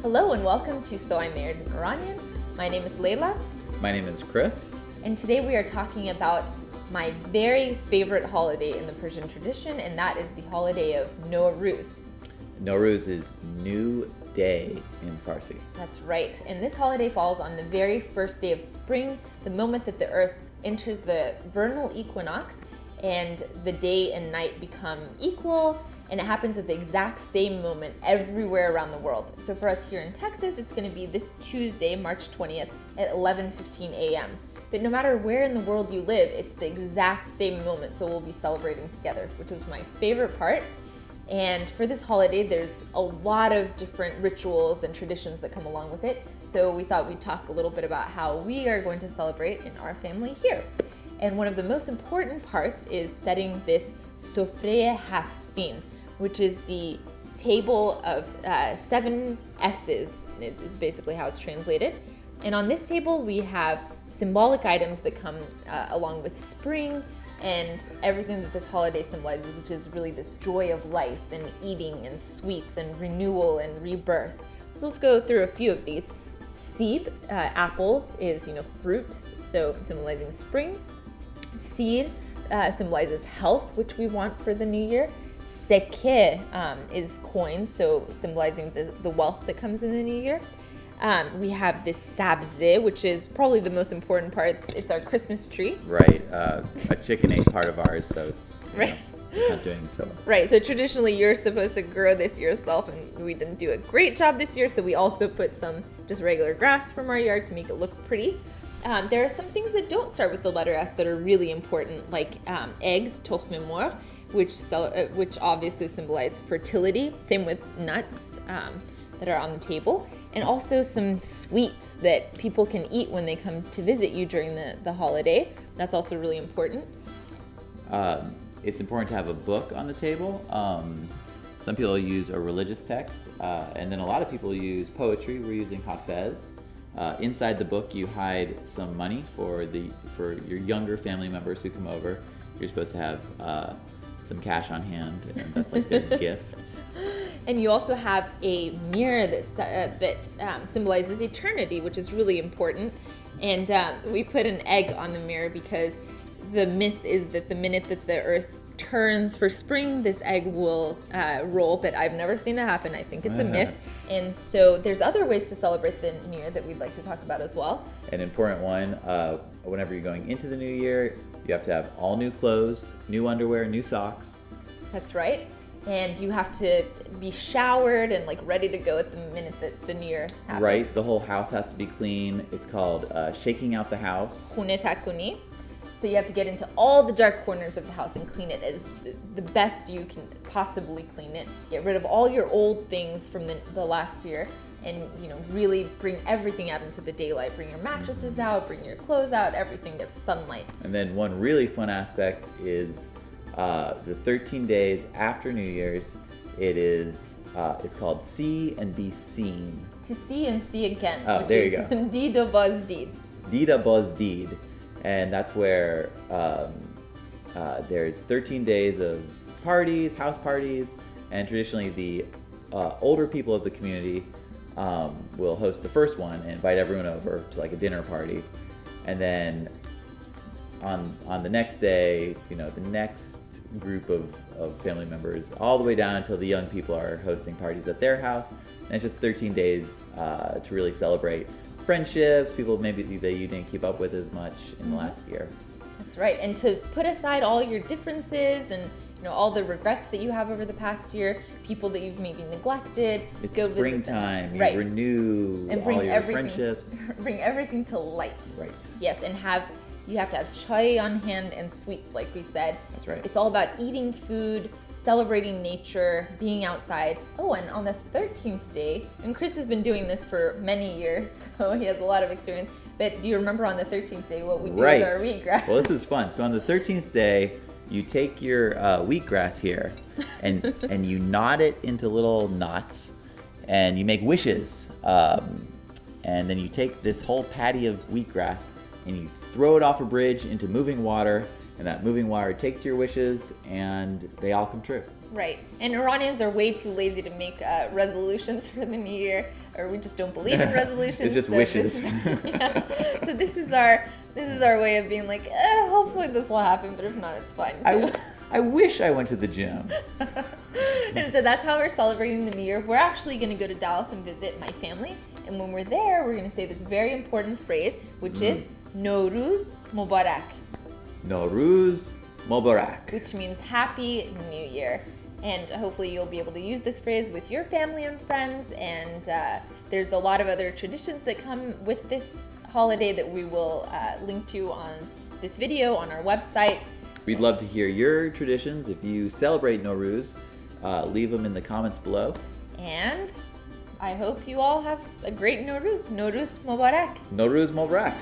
Hello and welcome to So I Married an Iranian. My name is Layla. My name is Chris. And today we are talking about my very favorite holiday in the Persian tradition, and that is the holiday of Nowruz. Nowruz is New Day in Farsi. That's right. And this holiday falls on the very first day of spring, the moment that the earth enters the vernal equinox and the day and night become equal. And it happens at the exact same moment everywhere around the world. So for us here in Texas, it's going to be this Tuesday, March 20th at 11:15 a.m. But no matter where in the world you live, it's the exact same moment. So we'll be celebrating together, which is my favorite part. And for this holiday, there's a lot of different rituals and traditions that come along with it. So we thought we'd talk a little bit about how we are going to celebrate in our family here. And one of the most important parts is setting this sofreyé haft scene, which is the table of 7 S's, is basically how it's translated. And on this table, we have symbolic items that come along with spring and everything that this holiday symbolizes, which is really this joy of life and eating and sweets and renewal and rebirth. So let's go through a few of these. Seed, apples, is fruit, so symbolizing spring. Seed symbolizes health, which we want for the new year. Seké is coins, so symbolizing the wealth that comes in the new year. We have this sabze, which is probably the most important part. It's our Christmas tree. Right. A chicken ate part of ours, so it's, it's not doing so well. Right. So traditionally, you're supposed to grow this yourself, and we didn't do a great job this year, so we also put some just regular grass from our yard to make it look pretty. There are some things that don't start with the letter S that are really important, like eggs, tokhmé morgh, which obviously symbolize fertility. Same with nuts that are on the table. And also some sweets that people can eat when they come to visit you during the holiday. That's also really important. It's important to have a book on the table. Some people use a religious text, and then a lot of people use poetry. We're using haft. Inside the book, you hide some money for your younger family members who come over. You're supposed to have some cash on hand, and that's like their gift. And you also have a mirror that symbolizes eternity, which is really important. And we put an egg on the mirror because the myth is that the minute that the earth turns for spring, this egg will roll, but I've never seen it happen. I think it's a myth. And so there's other ways to celebrate the new year that we'd like to talk about as well. An important one, whenever you're going into the new year, you have to have all new clothes, new underwear, new socks. That's right. And you have to be showered and ready to go at the minute that the new year happens. Right. The whole house has to be clean. It's called shaking out the house. Khooné, takoonee. So you have to get into all the dark corners of the house and clean it as the best you can possibly clean it. Get rid of all your old things from the last year, and really bring everything out into the daylight. Bring your mattresses out, bring your clothes out, everything gets sunlight. And then one really fun aspect is the 13 days after New Year's. It's called See and Be Seen. To see and see again. Oh, which there is you go. Dida buzz deed. Dida buzz deed. And that's where there's 13 days of parties, house parties, and traditionally the older people of the community will host the first one and invite everyone over to a dinner party. And then on the next day, the next group of family members, all the way down until the young people are hosting parties at their house. And it's just 13 days to really celebrate friendships, people maybe that you didn't keep up with as much in the last year. That's right. And to put aside all your differences and all the regrets that you have over the past year, people that you've maybe neglected. It's go springtime. Right. You renew and bring all your everything, friendships. Bring everything to light. Right. Yes, and you have to have chai on hand and sweets, like we said. That's right. It's all about eating food, celebrating nature, being outside. Oh, and on the 13th day, and Chris has been doing this for many years, so he has a lot of experience. But do you remember on the 13th day what we do with our wheatgrass? Well, this is fun. So on the 13th day, you take your wheatgrass here and you knot it into little knots, and you make wishes. And then you take this whole patty of wheatgrass and you throw it off a bridge into moving water, and that moving water takes your wishes, and they all come true. Right. And Iranians are way too lazy to make resolutions for the new year, or we just don't believe in resolutions. It's just wishes. So this is our way of being like, hopefully this will happen, but if not, it's fine too. I wish I went to the gym. And so that's how we're celebrating the new year. We're actually going to go to Dallas and visit my family. And when we're there, we're going to say this very important phrase, which is Nowruz, mobārak. Nowruz, mobārak. Which means Happy New Year. And hopefully you'll be able to use this phrase with your family and friends. And there's a lot of other traditions that come with this holiday that we will link to on this video on our website. We'd love to hear your traditions. If you celebrate Nowruz, leave them in the comments below. And I hope you all have a great Nowruz. Nowruz mobārak. Nowruz mobārak.